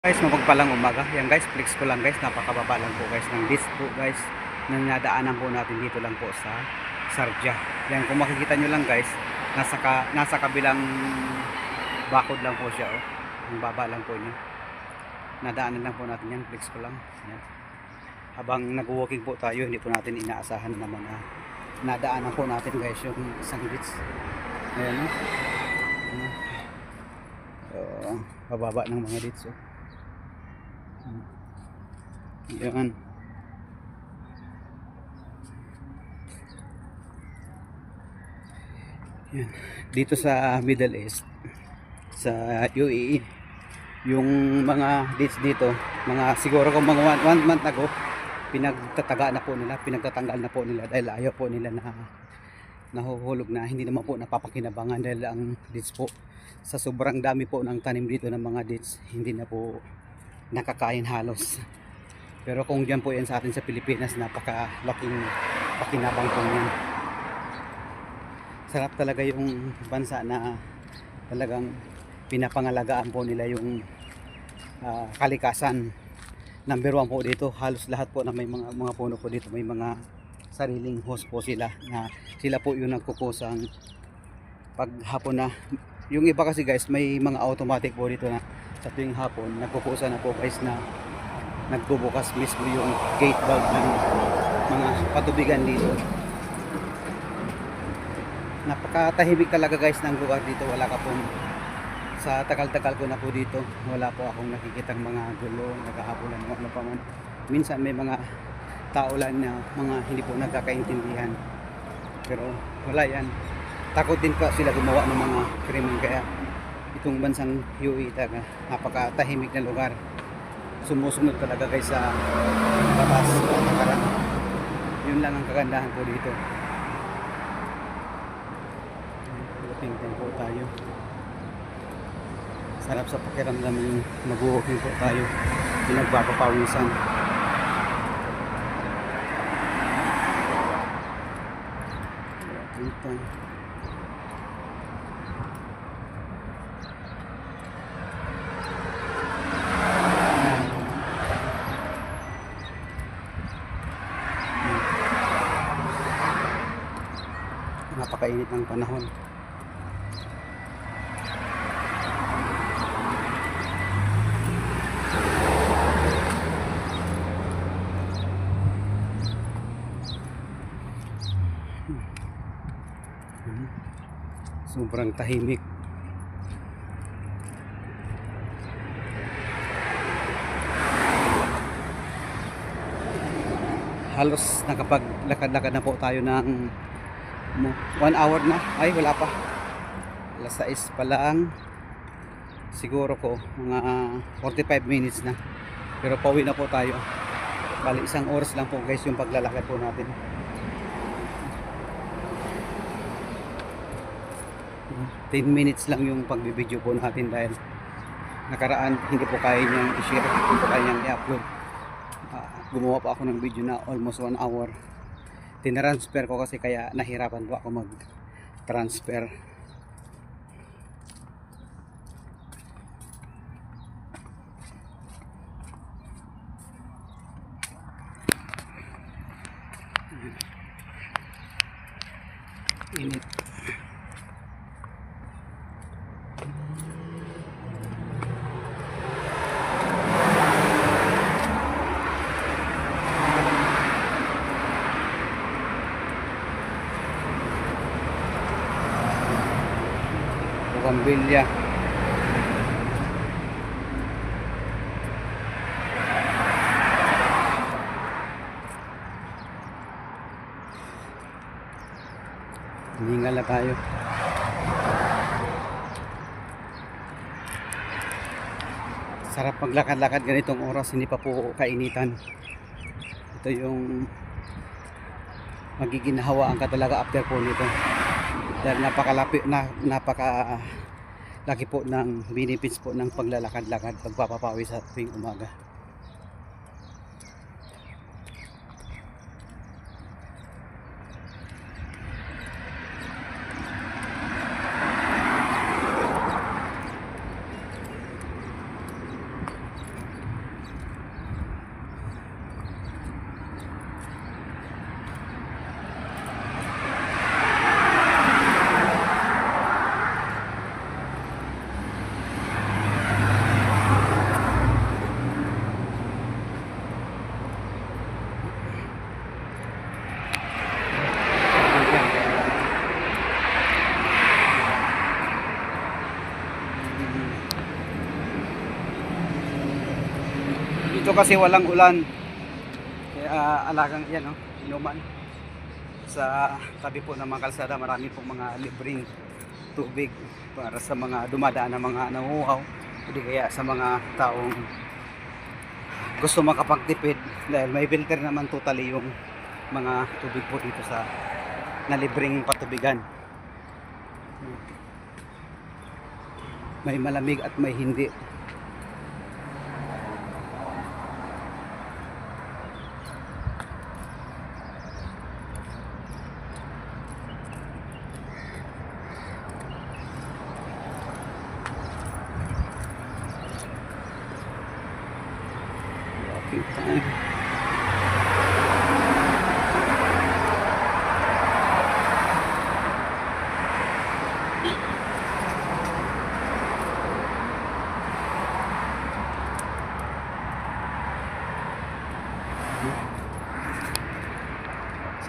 Guys, mapagpalang umaga. Yan guys, flex ko lang guys. Napakababa lang po guys ng disc po guys. Nang nadaanan po natin dito lang po sa Sarja. Yan, kung makikita nyo lang guys, nasa kabilang bakod lang po siya. Oh. Ang baba lang po niya. Nadaanan lang po natin yan. Flex ko lang. Yan. Habang nag-walking po tayo, hindi po natin inaasahan naman na nadaanan po natin guys yung isang disc. Ayan o. Bababa ng mga disc. Oh. Yan. Yan. Dito sa Middle East, sa UAE, yung mga dates dito, mga siguro kung mga 1 month ago, pinagtataga na po nila, pinagtatanggal na po nila dahil ayaw po nila na nahuhulog na, hindi naman po napapakinabangan dahil ang dates po sa sobrang dami po ng tanim dito ng mga dates, hindi na po nakakain halos. Pero kung dyan po yan sa atin sa Pilipinas, napakalaking pakinabang po yan. Sarap talaga yung bansa na talagang pinapangalagaan po nila yung kalikasan. Number 1 po dito, halos lahat po na may mga puno po dito, may mga sariling host po sila, na sila po yung nagkukusang paghapon na. Yung iba kasi guys, may mga automatic po dito na sa tuwing hapon, nagkukusa na po guys na nagbubukas mismo yung gate valve ng mga patubigan dito. Napakatahimik talaga guys ng lugar dito. Wala ka po, sa tagal-tagal ko na po dito, wala po akong nakikitang mga gulo, naghahabulan o ano pa man. Minsan may mga tao lang na mga hindi po nagkakaintindihan, pero wala yan. Takot din pa sila gumawa ng mga krimen, kaya itong bansang UAE talaga napakatahimik na lugar. Sumusunod talaga guys sa batas at patakaran. Yun lang ang kagandahan po dito. Walking po tayo. Sarap sa pakiramdam yung mag-walking po tayo, yung nagpapapawisan. Dito. Napakainit ng panahon. Sobrang tahimik. Halos nakapaglakad-lakad na po tayo ng 1 hour na. Ay, wala pa. Alas 6 pa lang. Siguro ko mga 45 minutes na. Pero pauwi na po tayo. Bali 1 oras lang po guys yung paglalakad po natin. 10 minutes lang yung pagbibideo po natin dahil nakaraan hindi po kaya niyang i-share, hindi po kaya niyang i-upload. Gumawa pa ako ng video na almost 1 hour. Tinransfer ko kasi, kaya nahirapan po ako mag-transfer. Init. Bugambilya. Hiningal na tayo. Sarap maglakad-lakad ganitong oras, hindi pa po kainitan. Ito yung magiging hawaan ka talaga after po nito. Dahil napaka laki po ng benefits po ng paglalakad-lakad, pagpapapawi sa tuwing umaga. Dito kasi walang ulan. Kaya alagang yan, no? Inuman. Sa tabi po ng mga kalsada, marami pong mga libreng tubig para sa mga dumadaan na mga nanguhaw. Hindi kaya sa mga taong gusto makapagtipid dahil may filter naman totally yung mga tubig po dito sa nalibreng patubigan. May malamig at may hindi. Walking time.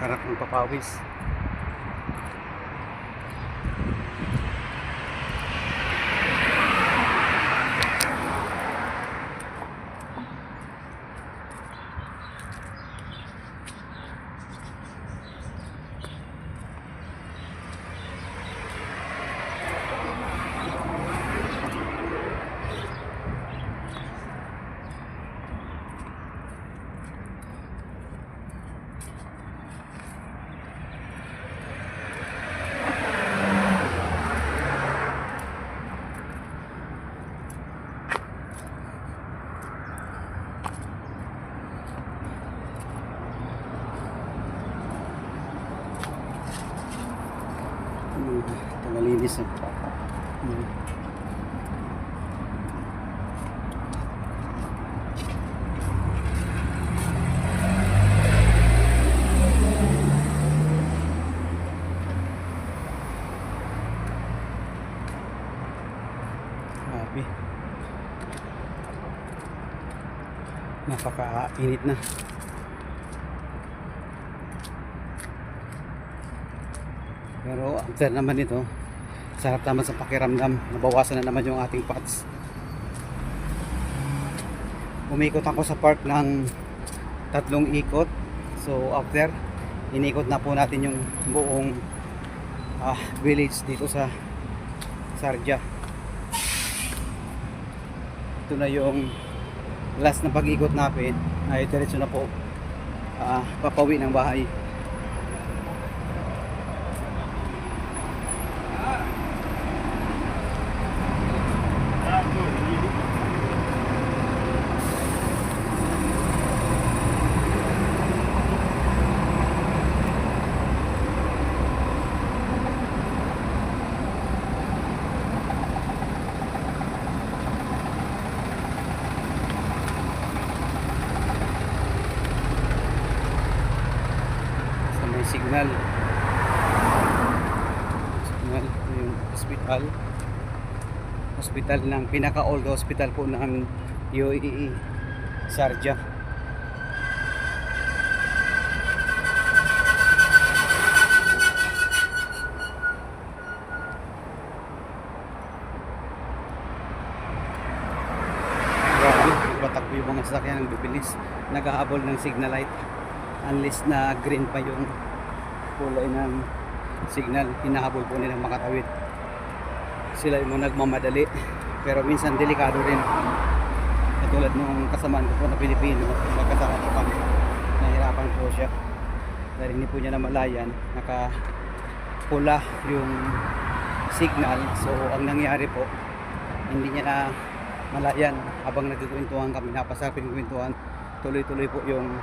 Sarap ng papawis. Malinis eh. Grabe. Napaka-init na. Pero after naman ito, sarap naman sa pakiramdam. Nabawasan na naman yung ating fats. Umikot ako sa park ng 3 ikot. So after, inikot na po natin yung buong village dito sa Sarja. Ito na yung last na pag-ikot natin. Ay diretso na po papawi ng bahay. Signal ito yung hospital ng pinaka old hospital po ng UAE Sharjah. Grabe, batakbo yung mga sasakyan ng bibilis, naghahabol ng signal light unless na green pa yung kulay ng signal, hinahabol po nilang makatawid. Sila yung nagmamadali, pero minsan delikado rin. Katulad nung kasamaan ko po na Pilipino, magkasama po kami, nahirapan po siya dahil hindi po niya namalayan, nakapula yung signal. So ang nangyari po, hindi niya na malayan. Habang nagkukwentuhan kami, napasapin yung kwentuhan, tuloy-tuloy po yung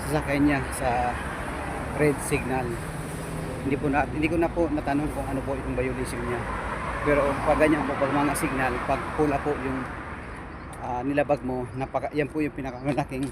sasakyan niya sa red signal. Hindi ko na po natanong kung ano po itong violation niya. Pero pag ganyan po, pag mga signal, pag pula po yung nilabag mo, yan po yung pinakamalaking